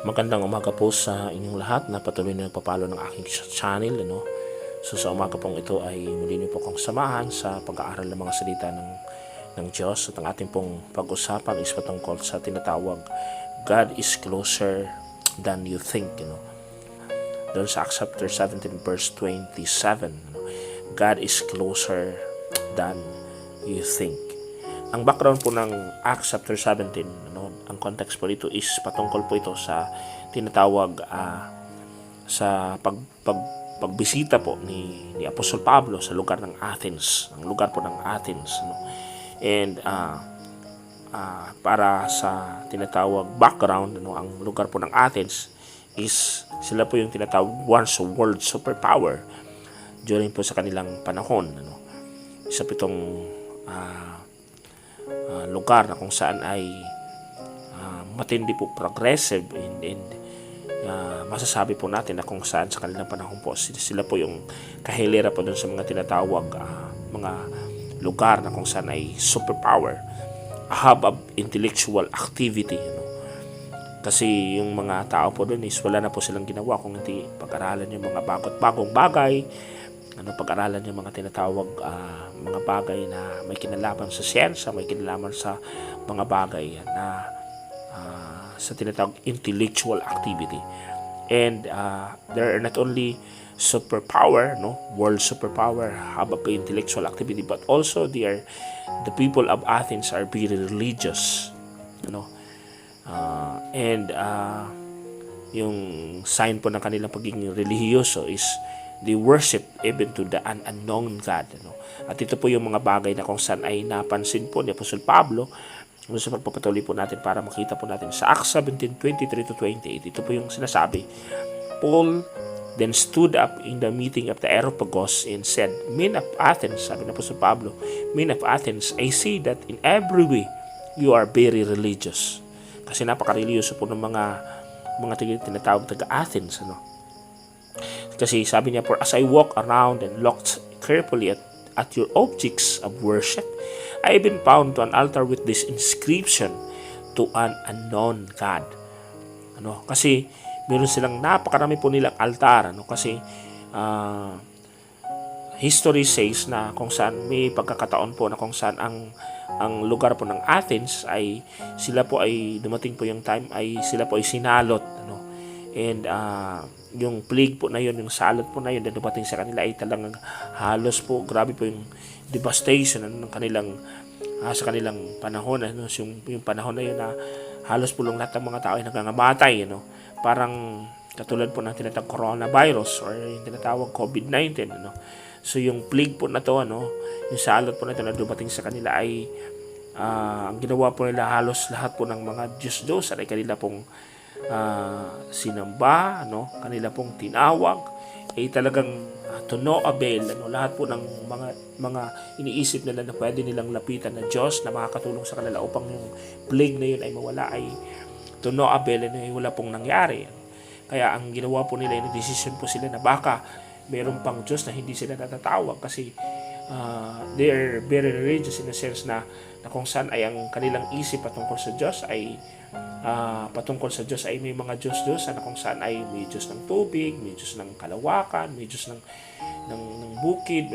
Magandang umaga po sa inyong lahat na patuloy na nagpapalo ng aking channel. So sa umaga pong ito ay muli niyo po akong samahan sa pag-aaral ng mga salita ng Diyos. At ang ating pong pag-usapan is patungkol sa tinatawag God is closer than you think. Doon sa Acts chapter 17 verse 27, God is closer than you think. Ang background po ng Acts chapter 17, ang context po dito is patungkol po ito sa tinatawag sa pagbisita po ni Apostol Pablo sa lugar ng Athens, ang lugar po ng Athens, And para sa tinatawag background, ang lugar po ng Athens is sila po yung tinatawag once world superpower during po sa kanilang panahon. Isa po itong lugar na kung saan ay matindi po progressive and masasabi po natin na kung saan sa kanilang panahon po sila po yung kahilera po dun sa mga tinatawag mga lugar na kung saan ay superpower, a hub of intellectual activity. Kasi yung mga tao po dun is wala na po silang ginawa kung hindi pag-aralan yung mga bagong bagay, pag-aralan yung mga tinatawag mga bagay na may kinalaman sa siyensya, may kinalaman sa mga bagay na sa tinatawag intellectual activity. And there are not only superpower, world superpower, hub of intellectual activity, but also the people of Athens are very religious, and yung sign po ng kanilang pagiging religyoso is they worship even to the unknown God. At ito po yung mga bagay na kung saan ay napansin po ni Apostol Pablo sa pagpapatuloy po natin para makita po natin sa Acts 17:23-28. Ito po yung sinasabi. Paul then stood up in the meeting of the Areopagus and said, "Men of Athens," sabi na po sa Pablo, "Men of Athens, I see that in every way you are very religious." Kasi napaka-religyoso po ng mga tinatawag taga-Athens. Kasi sabi niya, "For as I walk around and looked carefully at your objects of worship, I have been found to an altar with this inscription, to an unknown God." Kasi meron silang napakarami po nilang altar. Kasi history says na kung saan may pagkakataon po na kung saan ang lugar po ng Athens ay sila po ay dumating po yung time ay sila po ay sinalot. And yung plague po na yun, yung salot po na yun na dumating sa kanila ay talagang halos po, grabe po yung devastation ng kanilang sa kanilang panahon. Yung panahon na yun na halos po lang lahat ng mga tao ay nangangamatay. Parang katulad po ng tinatawag coronavirus or yung tinatawag COVID-19. So yung plague po na to, yung salot po na ito na dumating sa kanila ay ang ginawa po nila halos lahat po ng mga Diyos-Diyos ay kanila pong sinamba, kanila pong tinawag, ay talagang to no avail, lahat po ng mga iniisip nila na pwede nilang lapitan na Diyos na makakatulong sa kanila upang yung plague na yun ay mawala ay to no avail, ay wala pong nangyari. Kaya ang ginawa po nila, decision po sila na baka meron pang Diyos na hindi sila natatawag kasi they are very religious in a sense na kung saan ay ang kanilang isip patungkol sa Diyos ay may mga Diyos na kung saan ay may Diyos ng tubig, may Diyos ng kalawakan, may Diyos ng bukid.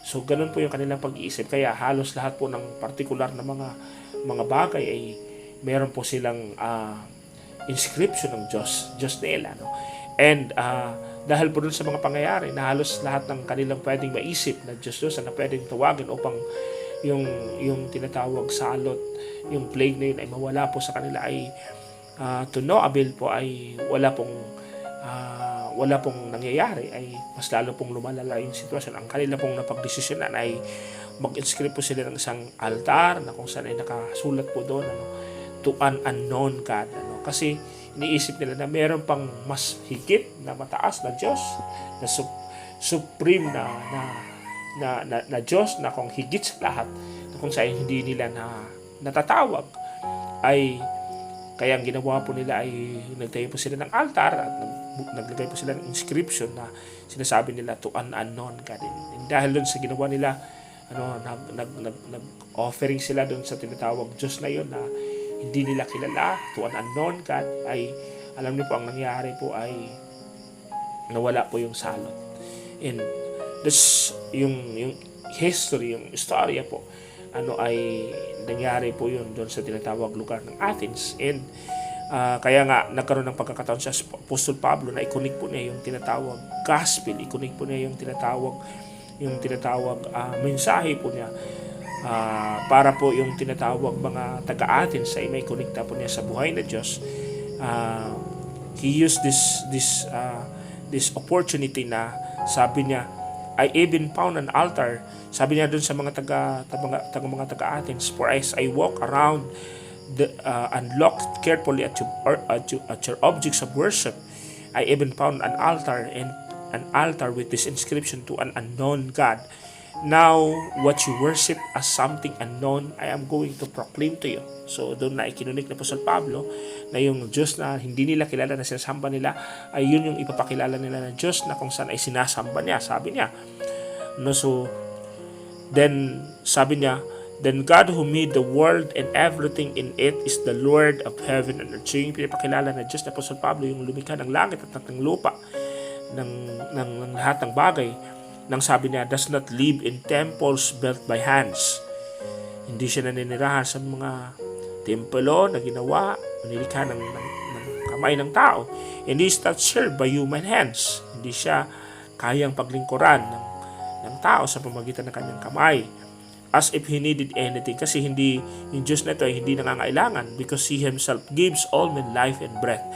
So ganun po yung kanilang pag-iisip. Kaya halos lahat po ng partikular na mga bagay ay meron po silang inscription ng Diyos nila. And dahil po dun sa mga pangyayari na halos lahat ng kanilang pwedeng maisip na Diyos na pwedeng tawagin upang yung tinatawag salot, yung plague na yun ay mawala po sa kanila ay to no avail po, ay wala pong nangyayari, ay mas lalo pong lumalala yung sitwasyon. Ang kanila pong napagdesisyonan ay mag-inscribe po sila ng isang altar na kung saan ay nakasulat po doon to an unknown God. Kasi iniisip nila na meron pang mas higit na mataas na Diyos, na supreme na Diyos na kung higit sa lahat, na kung saan hindi nila natatawag. Ay kaya ang ginawa po nila ay nagtayo po sila ng altar at naglagay po sila ng inscription na sinasabi nila to an unknown God. And dahil doon sa ginawa nila, nag-offering sila doon sa tinatawag Diyos na yun na hindi nila kilala, to an unknown God, ay alam niyo po, ang nangyari po ay nawala po yung salot. And that's yung history, yung istorya po, ay nangyari po yun doon sa tinatawag lugar ng Athens. And kaya nga nagkaroon ng pagkakataon sa Apostol Pablo na i-connect po niya yung tinatawag gospel, i-connect po niya yung tinatawag mensahe po niya, para po yung tinatawag mga taga-Athens ay may connecta po niya sa buhay na Diyos. He used this opportunity na sabi niya, I even found an altar. Sabi niya doon sa mga taga-Athens, for as I walk around and looked carefully at your objects of worship, I even found an altar with this inscription, to an unknown God. Now, what you worship as something unknown, I am going to proclaim to you. So, doon na ikinunik na Apostol Pablo na yung Diyos na hindi nila kilala, na sinasamba nila, ay yun yung ipapakilala nila ng Diyos na kung saan ay sinasamba niya. Sabi niya, so, then, sabi niya, then God who made the world and everything in it is the Lord of heaven and earth. So, yung pinapakilala ng Diyos na Apostol Pablo, yung lumikha ng langit at ng lupa, ng lahat ng bagay, nang sabi niya, does not live in temples built by hands. Hindi siya naninirahan sa mga templo na ginawa, nilikha ng kamay ng tao. And he is not served by human hands. Hindi siya kayang paglingkuran ng tao sa pamagitan ng kanyang kamay, as if he needed anything. Kasi yung Diyos na ito ay hindi nangangailangan, because he himself gives all men life and breath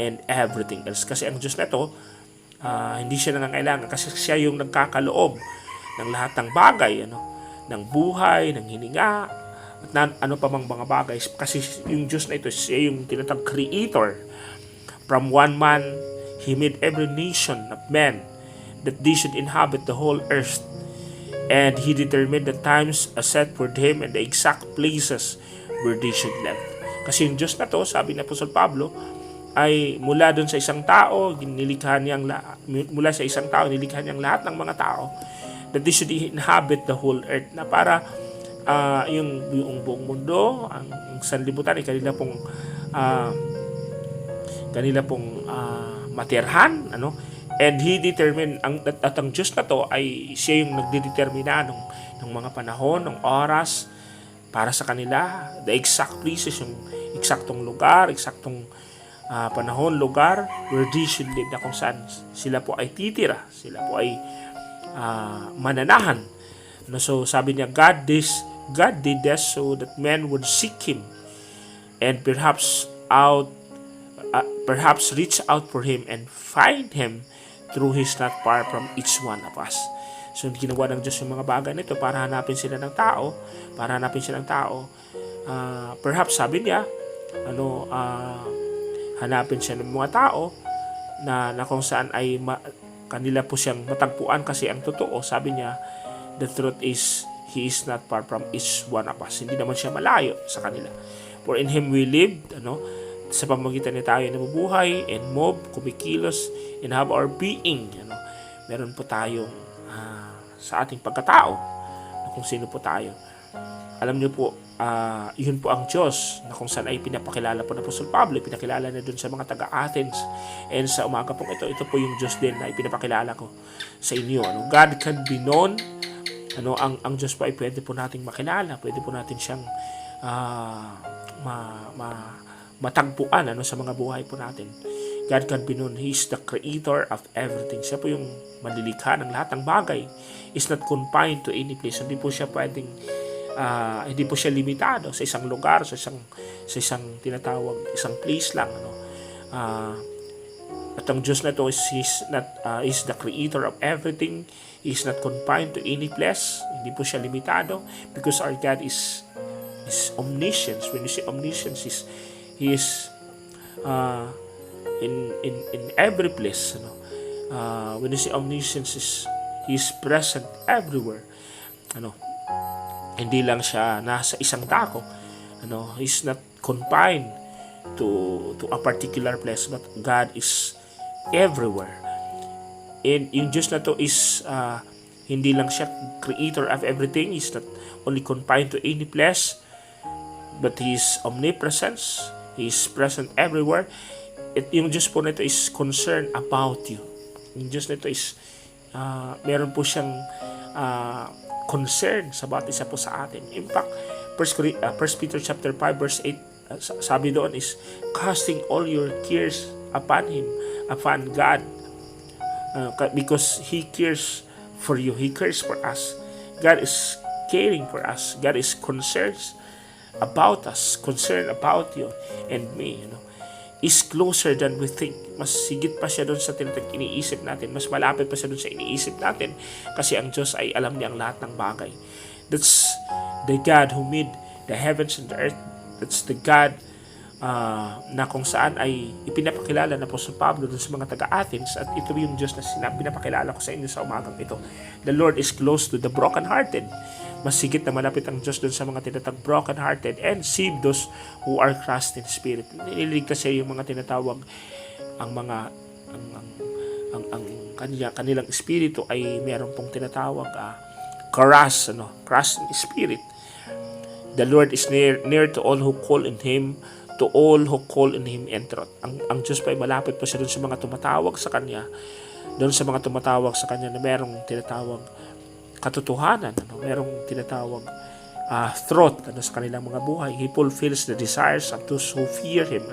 and everything else. Kasi ang Diyos na ito, hindi siya nangangailangan, kasi siya yung nagkakaloob ng lahat ng bagay, ng buhay, ng hininga, at ano pa mang mga bagay. Kasi yung Diyos na ito, siya yung tinatawag creator. From one man, he made every nation of men, that they should inhabit the whole earth. And he determined the times set for them and the exact places where they should live. Kasi yung Diyos na to, sabi ni Apostol Pablo, ay mula doon sa isang tao, nilikha niyang lahat ng mga tao, that they should inhabit the whole earth, na para yung buong mundo, ang sanlibutan ay kanila pong matirhan, and he determined, at ang Diyos na to ay siya yung nagdedetermina ng mga panahon, ng oras para sa kanila, the exact places, yung eksaktong lugar, eksaktong panahon, lugar where they should live, na kung saan sila po ay titira, sila po ay mananahan. So sabi niya, God did this so that men would seek Him and perhaps reach out for Him and find Him through His not far from each one of us. So ginawa ng Diyos yung mga bagay nito para hanapin sila ng tao, perhaps sabi niya, hanapin siya ng mga tao na kung saan ay kanila po siyang matagpuan, kasi ang totoo, sabi niya, the truth is, He is not far from each one of us. Hindi naman siya malayo sa kanila. For in Him we live, sa pamamagitan niya tayo nabubuhay and move, kumikilos, and have our being. Meron po tayong sa ating pagkatao, kung sino po tayo. Alam niyo po, yun po ang Diyos na kung saan ay pinapakilala po ng Apostol Pablo, pinakilala na dun sa mga taga-Athens. And sa umaga po ito po yung Diyos din na ipinapakilala ko sa inyo. God can be known. Ang Diyos po ay pwede po nating makilala, pwede po natin siyang matagpuan sa mga buhay po natin. God can be known. He is the creator of everything. Siya po yung manlilikha ng lahat ng bagay. Is not confined to any place. Hindi po siya pwedeng hindi po siya limitado sa isang lugar, sa isang tinatawag, isang place lang. At ang Diyos na ito is the creator of everything. He is not confined to any place. Hindi po siya limitado, because our God is omniscience. When you say omniscience, He is in every place. When you say omniscience, He is present everywhere. Hindi lang siya nasa isang dako. He's not confined to a particular place, but God is everywhere. And yung Diyos na to is hindi lang siya creator of everything. He's not only confined to any place, but He is omnipresence. He is present everywhere. yung Diyos po na ito is concerned about you. Yung Diyos na ito is meron po siyang concern sa bawat isa po sa atin. In fact, 1 Peter chapter 5 verse 8, sabi doon is casting all your cares upon Him, upon God, because He cares for you. He cares for us. God is caring for us. God is concerned about us, concerned about you and me, is closer than we think. Mas sigit pa siya doon sa iniisip natin. Mas malapit pa siya doon sa iniisip natin. Kasi ang Diyos ay alam niya ang lahat ng bagay. That's the God who made the heavens and the earth. That's the God na kung saan ay ipinapakilala na po sa Pablo doon sa mga taga-Athens. At ito yung Diyos na pinapakilala ko sa inyo sa umagang ito. The Lord is close to the brokenhearted. Mas sigit na malapit ang Diyos doon sa mga tinatawag broken-hearted and save those who are crushed in spirit. Nililigtas siya yung mga tinatawag ang kanilang espiritu ay meron pong tinatawag crushed in spirit. The Lord is near to all who call in Him, to all who call in Him enter. Ang Diyos pa ay malapit po siya doon sa mga tumatawag sa Kanya. Doon sa mga tumatawag sa Kanya na merong tinatawag katotohanan, merong tinatawag truth sa kanilang mga buhay. He fulfills the desires of those who fear Him.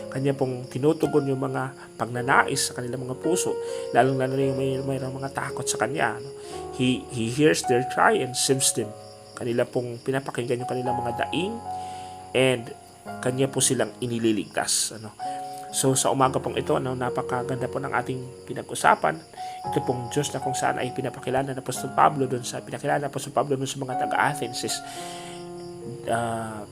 Kanya pong tinutugon yung mga pagnanais sa kanilang mga puso, lalong-lalo na yung mayroong mga takot sa Kanya. He hears their cry and saves them. Kanila pong pinapakinggan yung kanilang mga daing and Kanya po silang inililigtas. So sa umaga pong ito, napakaganda po ng ating pinag-usapan. Ito pong Diyos na kung saan ay pinapakilala na Apostol Pablo doon sa mga taga-Athens.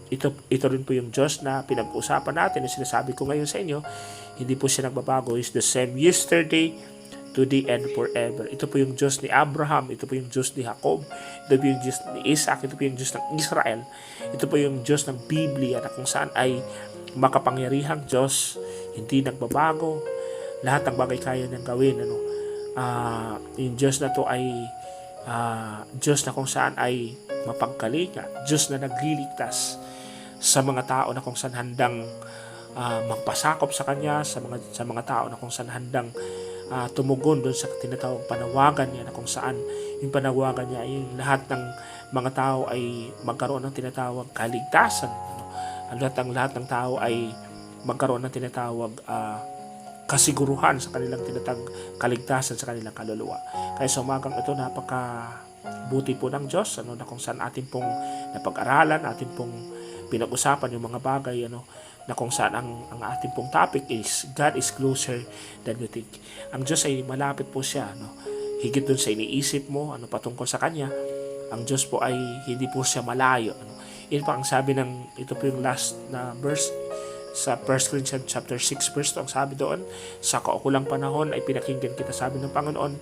Ito rin po yung Diyos na pinag-usapan natin. Yung sinasabi ko ngayon sa inyo, hindi po siya nagbabago. Is the same yesterday, today, and forever. Ito po yung Diyos ni Abraham. Ito po yung Diyos ni Jacob. Ito po yung Diyos ni Isaac. Ito po yung Diyos ng Israel. Ito po yung Diyos ng Biblia na kung saan ay makapangyarihang Diyos, hindi nagbabago. Lahat ng bagay kaya niyang gawin. Yung Diyos na to ay Diyos na kung saan ay mapagkalinga, Diyos na nagliligtas sa mga tao na kung saan handang magpasakop sa Kanya, sa mga tao na kung saan handang tumugon doon sa tinatawag panawagan niya, na kung saan yung panawagan niya ay lahat ng mga tao ay magkaroon ng tinatawag kaligtasan. Lahat ng tao ay magkaroon ng tinatawag kasiguruhan sa kanilang tinatawag kaligtasan sa kanilang kaluluwa. Kaya sa umagang ito, napakabuti po ng Diyos, na kung saan atin pong napag-aralan, atin pong pinag-usapan yung mga bagay, na kung saan ang ating pong topic is God is closer than you think. Ang Diyos ay malapit po siya, higit dun sa iniisip mo, patungkol sa Kanya. Ang Diyos po ay hindi po siya malayo. Yun pa ang sabi ito po yung last na verse sa 1 Corinthians chapter 6 verse 2, ang sabi doon, sa kaukulang panahon ay pinakinggan kita, sabi ng Panginoon,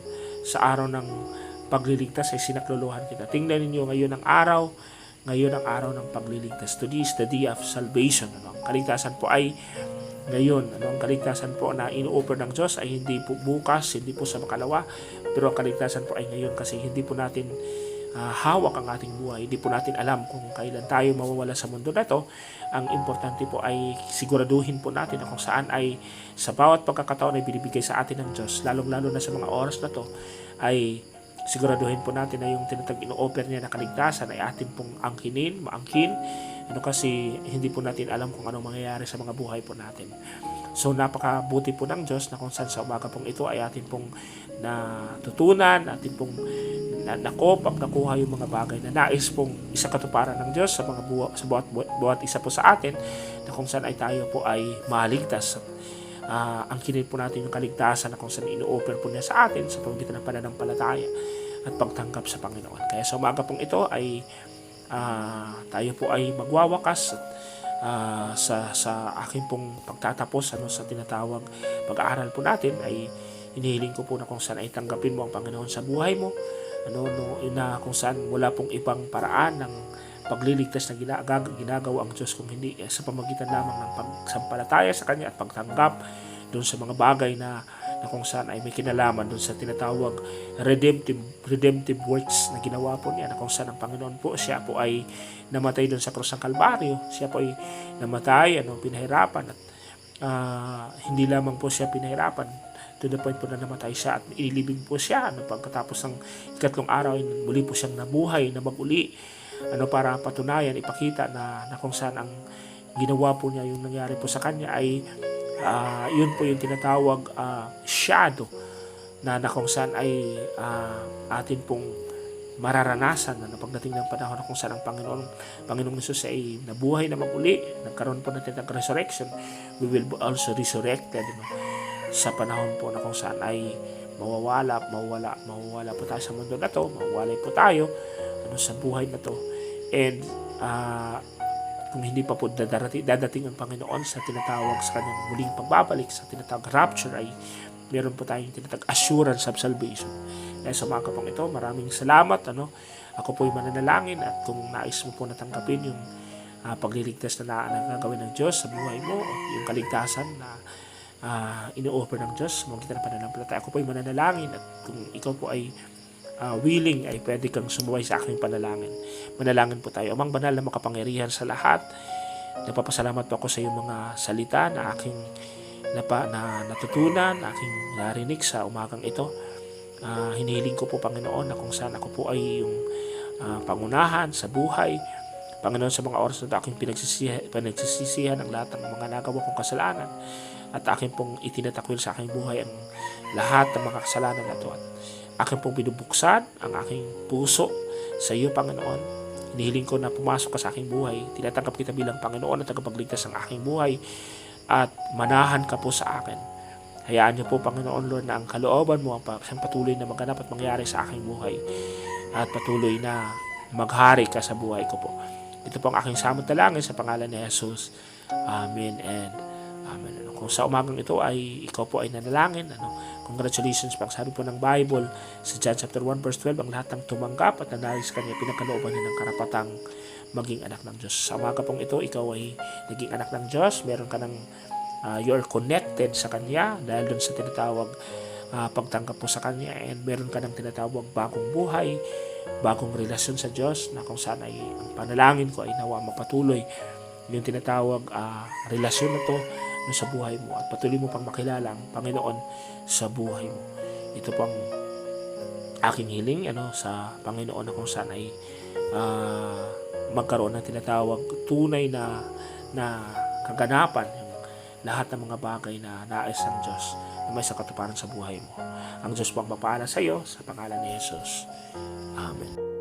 sa araw ng pagliligtas ay sinakluluhan kita. Tingnan ninyo ngayon ang araw ng pagliligtas. Today is the day of salvation. Ang kaligtasan po ay ngayon. Ang kaligtasan po na ino-offer ng Diyos ay hindi po bukas, hindi po sa makalawa, pero ang kaligtasan po ay ngayon, kasi hindi po natin hawak ang ating buhay. Hindi po natin alam kung kailan tayo mawawala sa mundo na ito. Ang importante po ay siguraduhin po natin na kung saan ay sa bawat pagkakataon ay binibigay sa atin ng Diyos, lalong-lalo na sa mga oras na to, ay siguraduhin po natin na yung tinatag ino-offer niya na kaligtasan ay atin pong maangkin. Kasi hindi po natin alam kung anong mangyayari sa mga buhay po natin. So napakabuti po ng Diyos na kung saan sa umaga pong ito ay atin pong natutunan, atin pong nakuha yung mga bagay na nais pong isakatuparan ng Diyos sa bawat isa po sa atin, na kung saan ay tayo po ay maligtas. Angkinin po natin yung kaligtasan na kung saan ino-offer po niya sa atin sa pamamagitan ng pananampalataya at pagtanggap sa Panginoon. Kaya sa umaga pong ito ay tayo po ay magwawakas sa aking pong pagtatapos sa tinatawag pag-aaral po natin, ay inihiling ko po na kung saan ay tanggapin mo ang Panginoon sa buhay mo, na kung saan wala pong ibang paraan ng pagliligtas na ginagawa ang Diyos kung hindi sa pamagitan lamang ng pagsampalataya sa Kanya at pagtanggap doon sa mga bagay na kung saan ay may kinalaman doon sa tinatawag redemptive works na ginawa po niya, na kung saan ang Panginoon po, siya po ay namatay doon sa krus ng Kalbaryo, siya po ay namatay, pinahirapan at hindi lamang po siya pinahirapan to the point po na namatay siya at inilibing po siya. Pagkatapos ng ikatlong araw, muli po siyang nabuhay na maguli. Para patunayan, ipakita na kung saan ang ginawa po niya, yung nangyari po sa kanya ay yun po yung tinatawag shadow na kung saan ay atin pong mararanasan na pagdating ng panahon na kung saan ang Panginoong Jesus ay nabuhay na maguli, nagkaroon po natin ng resurrection. We will also resurrected sa panahon po na kung saan ay mawawala po tayo sa mundo na to, mawawala po tayo sa buhay na to. And kung hindi pa po dadating ang Panginoon sa tinatawag sa kanyang muling pagbabalik, sa tinatawag rapture, ay meron po tayong tinatawag assurance of salvation. Kaya sa mga kapang ito, maraming salamat. Ako po'y mananalangin, at kung nais mo po natanggapin yung pagliligtas na gagawin ng Diyos sa buhay mo, yung kaligtasan na ino-offer ng Diyos, mga kita na pananampalataya, ako po'y mananalangin, at kung ikaw po ay willing, ay pwede kang sumuway sa aking panalangin. Manalangin po tayo. Amang banal na makapangyarihan sa lahat, nagpapasalamat po ako sa iyong mga salita na aking natutunan, aking narinig sa umagang ito. Hinihiling ko po, Panginoon, na kung saan ako po ay yung pangunahan sa buhay. Panginoon, sa mga oras na aking pinagsisisihan ang lahat ng mga nagawa kong kasalanan, at aking pong itinatakwil sa aking buhay ang lahat ng mga kasalanan na ito, at aking pong binubuksan ang aking puso sa iyo, Panginoon. Hinihiling ko na pumasok ka sa aking buhay. Tinatanggap kita bilang Panginoon at tagapagligtas ng aking buhay, at manahan ka po sa akin. Hayaan niyo po, Panginoon Lord, na ang kalooban mo ang patuloy na maganap at mangyari sa aking buhay, at patuloy na maghari ka sa buhay ko po. Ito po ang aking samot-dalangin sa pangalan ni Jesus. Amen and Amen. Kung sa umagang ito ay ikaw po ay nanalangin, congratulations pa. Sabi po ng Bible sa John chapter 1 verse 12, ang lahat ng tumanggap at nanalis kanya, pinagkalooban niya ng karapatang maging anak ng Diyos. Sa umaga pong ito, ikaw ay naging anak ng Diyos. Meron ka ng you're connected sa Kanya dahil dun sa tinatawag pagtanggap mo sa Kanya, and meron ka ng tinatawag bagong buhay, bagong relasyon sa Diyos, na kung saan ay ang panalangin ko ay nawa mapatuloy yung tinatawag relasyon na to sa buhay mo, at patuloy mo pang makilala ang Panginoon sa buhay mo. Ito pang aking hiling sa Panginoon, na kung saan ay magkaroon ng tinatawag tunay na kaganapan yung lahat ng mga bagay na nais ng Diyos na may sa katuparan sa buhay mo. Ang Diyos po ang magpapala sa iyo sa pangalan ni Jesus. Amen.